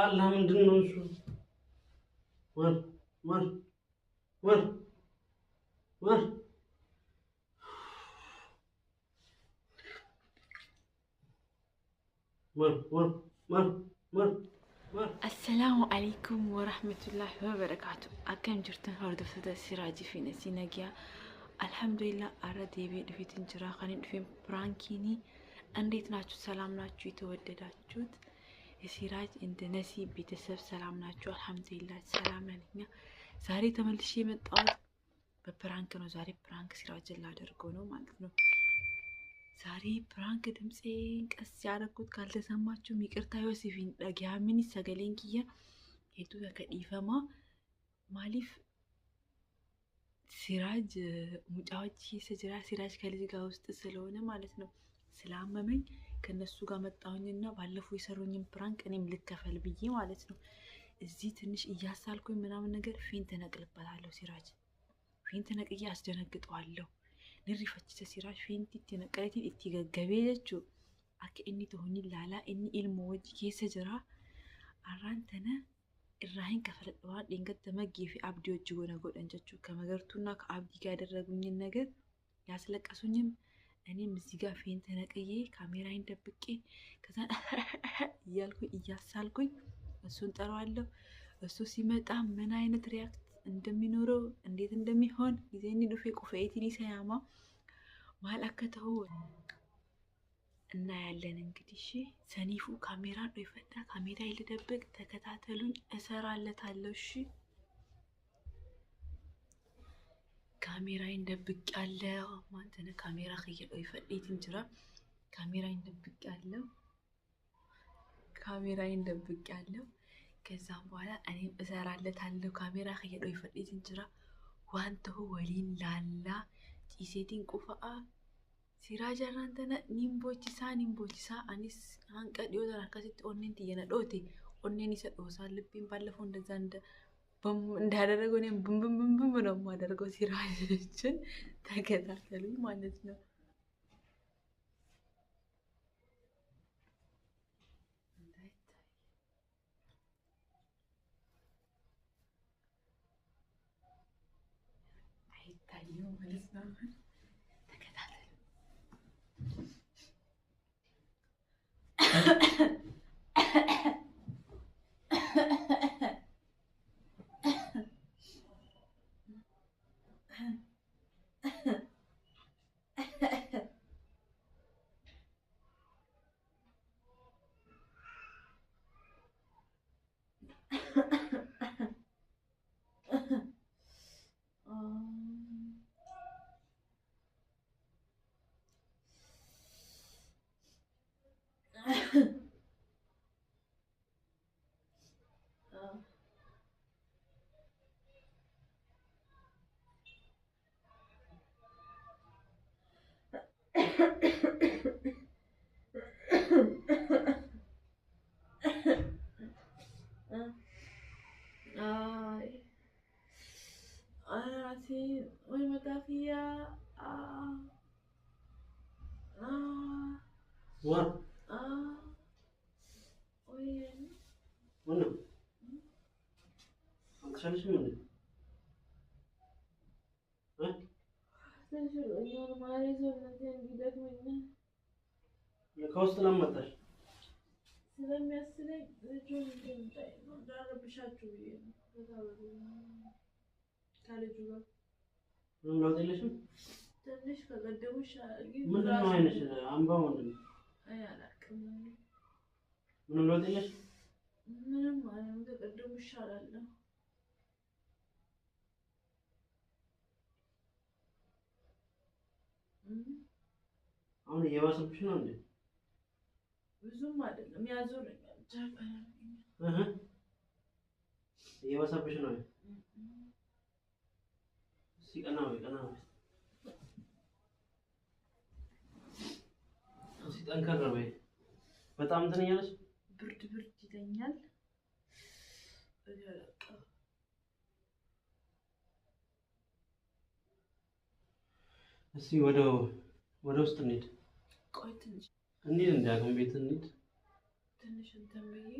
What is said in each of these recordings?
አላህ ምንድን ነው እሱ? ማር ማር ማር ማር ማር ማር ማር ማር السلام عليكم ورحمة الله وبركاته. أكم جرتن هرد فتاة سراجي في نسيناجيا. الحمد لله أردي بيد في تنجرا خلين في برانكيني أنديت ناتشو سلام ناتشو يتودداتشوت سراج إنت نسي بيتسب سلام ناتشو الحمد لله سلام لنا. زاري تملشي متقال ببرانكنو زاري برانك سراج الله دركونو مالتنو ዛሬ ፕራንክ ድምጼን ቀስ ያደረኩት ካልተሰማችሁ ይቅርታ ዮሴፊን ደጋሚኒ ሰገሌን ኪያ ሄቱ ከዲፈማ ማሊፍ ሲራጅ ሙጫዎች ሲጅራ ሲራጅ ከልጅ ጋር ውስጥ ስለሆነ ማለት ነው ስላመመኝ ከነሱ ጋር መጣሁኝና ባለፈው የሰሩኝን ፕራንክ እኔም ልከፈል ብዬ ማለት ነው እዚህ ትንሽ እያሳልኩኝ ምናምን ነገር ፌንት ነቅልበታለሁ ሲራጅ ፌንት ነቅዬ አስደነግጠዋለሁ nirrifachiisa siraaj feenti itti naqaleetiin itti gaggabee jechuu akka inni tohonni ilaalaa inni ilmoo wajji keessa jira arraan tana irraa hin kafaladha waan dhingatta maggii fi abdii wajji godhan jechuu kamagartuuna akka abdii gaa darraguñin ነገር ያስለቀሱኝም እኔም እዚህ ጋር ፌንት ነቅዬ ካሜራዬን ደብቄ ከዛን እያልኩኝ እያሳልኩኝ እሱን ጠራዋለሁ እሱ ሲመጣ ምን አይነት ሪያክት እንደሚኖረው እንዴት እንደሚሆን ጊዜኒ ዱፌ ቁፈይቲኒ ሰያማ ማላከተው እና ያለን እንግዲህ እሺ ሰኒፉ ካሜራ ነው ይፈታ ካሜራ ይልደብቅ ተከታተሉኝ እሰራለታለሁ እሺ ካሜራ ይንደብቅ ያለው ማንተነ ካሜራ ከየው ይፈዲት እንጅራ ካሜራ ይንደብቅ ያለው ካሜራ ይንደብቅ ያለው ከዛም በኋላ እኔም እሰራለታለሁ ካሜራ ከየው ይፈዲት እንጅራ ዋንተው ወሊን ላላ ጪሴቲን ቁፋአ ሲራጅ አራንተና ኒምቦቺሳ አኒስ አንቀ ዲዮዘራ ከሲት ኦኔንቲ የነዶቴ ኦኔኒ ሰዶሳ ልብን ባለፈው እንደዛ እንዳደረገው እኔም ብም ነው ማደርገው ሲራጅችን ተከታተሉኝ ማለት ነው አይታየው ማለት ነው ወይ መጣፊያ ዋ ወይ ወንድ አንተሻለሽ ምን ተሽሎኛል ማለት ነው እንዲደክመኝ ለካውስት ለማጣሽ ስለሚያስለኝ ልጁን እንደምታይ ነው ዳረብሻችሁ ብዬ ነው ተታወሩ ካለጁ ጋር ምን ነው አይደለሽም ትንሽ ከቀደሙሽ ምን ነው አይነሽ አምባው ምንድን ነው አይ አላውቅም ምን ነው አይደለሽ ምንም ማለት ከቀደሙሽ አላለም አሁን የባሰብሽ ነው እንዴ ብዙም አይደለም ያዞረኛል ጃፓን የባሰብሽ ነው ሲቀናው ሲጠንከር ነው በጣም እንትን እያለሽ ብርድ ይተኛል እስቲ ወደ ውስጥ እንሂድ ቆይ ትንሽ እንሂድ እንዳያውም ቤት እንሂድ ትንሽ እንትን ብዬ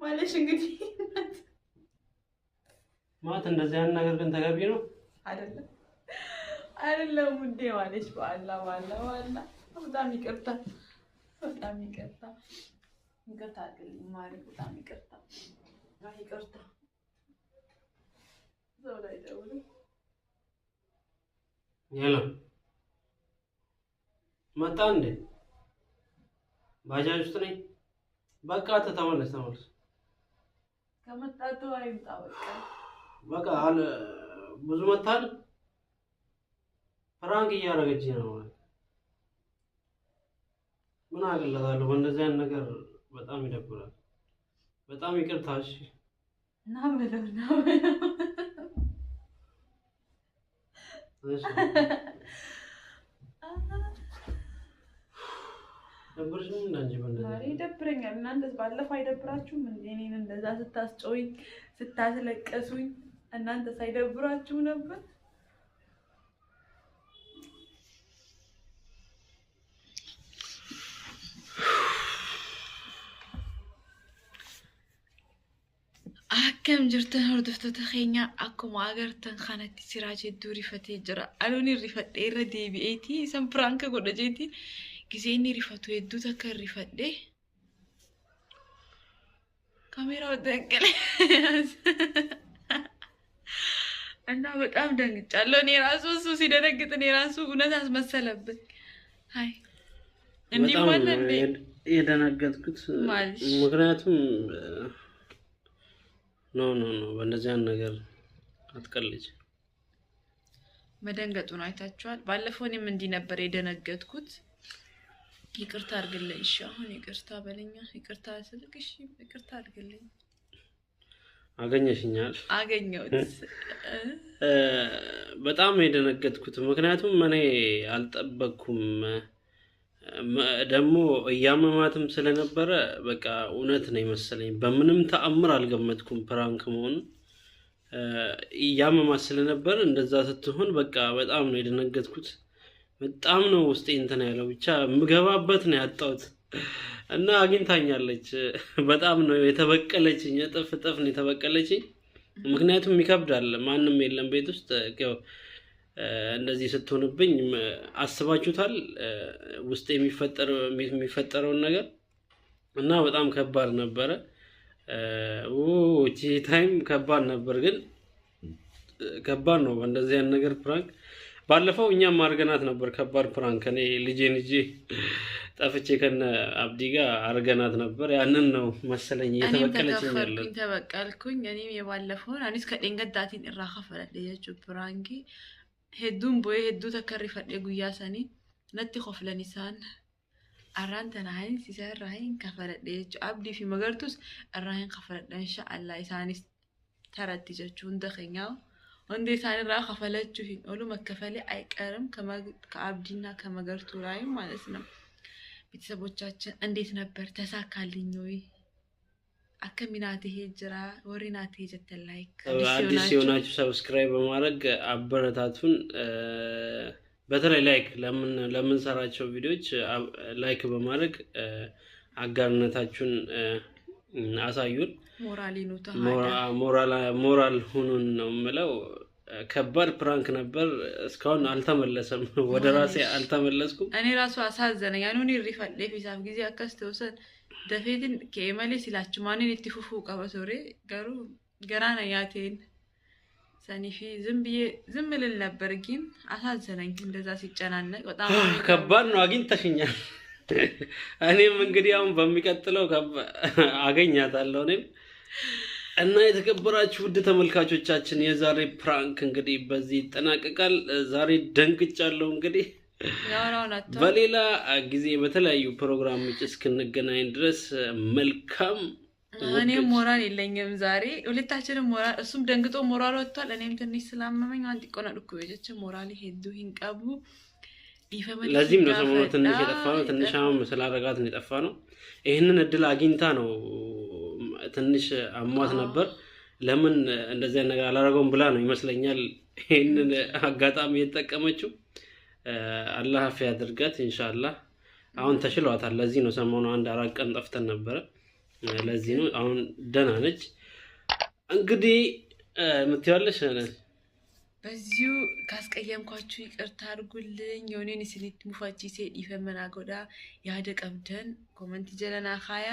ማለሽ እንግዲህ ማለት እንደዚህ አይነት ነገር ግን ተገቢ ነው አይደለም ውዴ ማለሽ በአላ በጣም ይቅርታ አድርግልኝ ማለት በጣም ይቅርታ ዘው ላይ ደውሉ ያላ መጣ እንዴ ባጃጅ ውስጥ ነኝ በቃ ተመለስ ከመጣቱ አይምጣ በቃ አለ ብዙ መታል ፍራንክ እያደረገች ነው ምን አገለታለሁ በእንደዚህ አይነት ነገር በጣም ይደብራል በጣም ይቅርታ እሺ ና በለው እሺ ደብርሽም እንዳንጂ በእንደዚህ ዛሬ ይደብረኛል እናንተስ ባለፈው አይደብራችሁም እንዴ እኔን እንደዛ ስታስጨውኝ ስታስለቀሱኝ እናንተ ሳይደብራችሁ ነበር አከም ጅርተን ወርደፍተ ኸኛ አኩማ አገርተን ኻነቲ ሲራጅ ዱሪ ፈቴ ጅራ አሉኒ ሪፈዴ ረዲቢኤቲ ሰም ፍራንክ ጎደጄቲ ጊዜኒ ሪፈቱ የዱ ተከር ሪፈዴ ካሜራው ደንቀለ እና በጣም ደንግጫለሁ እኔ ራሱ እሱ ሲደነግጥ እኔ ራሱ እውነት አስመሰለብኝ አይ እንዴ ማለት እንዴ የደነገጥኩት ምክንያቱም ኖ በእንደዚህ አይነት ነገር አትቀልጅ መደንገጡን አይታችኋል ባለፈው እኔም እንዲህ ነበር የደነገጥኩት ይቅርታ አድርግልኝ እሺ አሁን ይቅርታ በለኛ ይቅርታ ስልክሽ ይቅርታ አድርግልኝ አገኘሽኛል አገኘሁት በጣም የደነገጥኩት ምክንያቱም እኔ አልጠበቅኩም ደግሞ እያመማትም ስለነበረ በቃ እውነት ነው መሰለኝ በምንም ተአምር አልገመትኩም ፕራንክ መሆን እያመማት ስለነበር እንደዛ ስትሆን በቃ በጣም ነው የደነገጥኩት በጣም ነው ውስጤ እንትን ያለው ብቻ ምገባበት ነው ያጣሁት እና አግኝታኛለች በጣም ነው የተበቀለችኝ ጥፍ ነው የተበቀለችኝ ምክንያቱም ይከብዳል ማንንም የለም ቤት ውስጥ እንደዚህ ስትሆንብኝ አስባችሁታል ውስጥ የሚፈጠረውን ነገር እና በጣም ከባድ ነበር ኦቲ ታይም ከባድ ነበር ግን ከባድ ነው እንደዚህ አይነት ነገር ፕራንክ ባለፈው እኛም አርገናት ነበር ከባድ ፕራንክ እኔ ልጄን ጠፍቼ ከነ አብዲ ጋር አርገናት ነበር ያንን ነው መሰለኝ የተበቀለችኝ ያለው ተበቀልኩኝ እኔም የባለፈውን አኒስ ከደንገዳቲን እራኸፈለ ለየቹ ፕራንኪ ሄዱን ቦይ ሄዱ ተከሪፈደ ጉያሰኒ ነቲ ኸፍለኒሳን አራንተና ሃይን ሲሰራይን ከፈለደች አብዲ ፊ መገርቱስ አራይን ከፈለደ ኢንሻአላህ ኢሳኒስ ተረትጀቹ እንደኸኛው እንዴ ሳይራ ከፈለቹ ሁሉ መከፈለ አይቀርም ከአብዲና ከመገርቱ ላይ ማለት ነው ቤተሰቦቻችን እንዴት ነበር ተሳካልኝ ወይ አከሚናት ሄጅራ ወሪናት ሄጀተ ላይክ አዲስ የሆናችሁ ሰብስክራይብ በማድረግ አበረታቱን በተለይ ላይክ ለምን ሰራቸው ቪዲዮዎች ላይክ በማድረግ አጋርነታችሁን አሳዩን ሞራል ሁኑን ነው የምለው ከባድ ፕራንክ ነበር እስካሁን አልተመለሰም ወደ ራሴ አልተመለስኩም እኔ ራሱ አሳዘነኝ ያኑኒ ሪፈል ለፊሳብ ጊዜ አከስተውሰን ደፌትን ከመሌ ሲላችሁ ማንን ይትፉፉ ቀበሶሬ ገራና ያቴን ሰኒፊ ዝም ልል ነበር ግን አሳዘነኝ እንደዛ ሲጨናነቅ በጣም ከባድ ነው አግኝተሽኛል እኔም እንግዲህ አሁን በሚቀጥለው አገኛታለሁ እኔም እና የተከበራችሁ ውድ ተመልካቾቻችን የዛሬ ፕራንክ እንግዲህ በዚህ ይጠናቀቃል ዛሬ ደንግጫለሁ እንግዲህ በሌላ ጊዜ በተለያዩ ፕሮግራሞች እስክንገናኝ ድረስ መልካም እኔ ሞራል የለኝም ዛሬ ሁለታችንም ሞራል እሱም ደንግጦ ሞራል ወጥቷል እኔም ትንሽ ስላመመኝ አንድ ቆናልኩ ወጀች ሞራል ሄዱ ይንቀቡ ለዚህም ነው ሰሞኑን ትንሽ የጠፋነው ትንሽ አሁን ስላረጋት ነው የጠፋነው ይሄንን እድል አግኝታ ነው ትንሽ አሟት ነበር ለምን እንደዚህ ነገር አላረገውም ብላ ነው ይመስለኛል ይሄንን አጋጣሚ የተጠቀመችው አላህ አፍ ያድርጋት ኢንሻአላህ አሁን ተሽሏታል ለዚህ ነው ሰሞኑን አንድ አራት ቀን ጠፍተን ነበር ለዚህ ነው አሁን ደህና ነች። እንግዲህ ምትያለሽ ነን በዚሁ ካስቀየምኳችሁ ይቅርታ አድርጉልኝ። የሆነን ስሊት ሙፋቺ ሴት ይፈመና ጎዳ ያደ ቀብደን ኮሜንት ጀለና ኻያ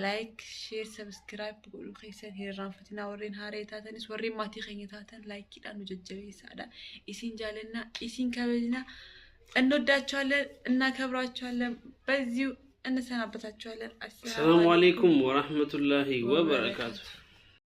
ላይክ ሼር ሰብስክራይብ ብቁሉ ኸይሰን ሄራን ፈትና ወሬን ሃሬታተንስ ወሬ ማቲ ኸኝታተን ላይክ ይዳኑ ጀጀበ ይሳዳ ኢሲን ጃለና ኢሲን ከበልና እንወዳችኋለን እናከብራችኋለን። በዚሁ እንሰናበታችኋለን። አሰላሙ አለይኩም ወራህመቱላሂ ወበረካቱ።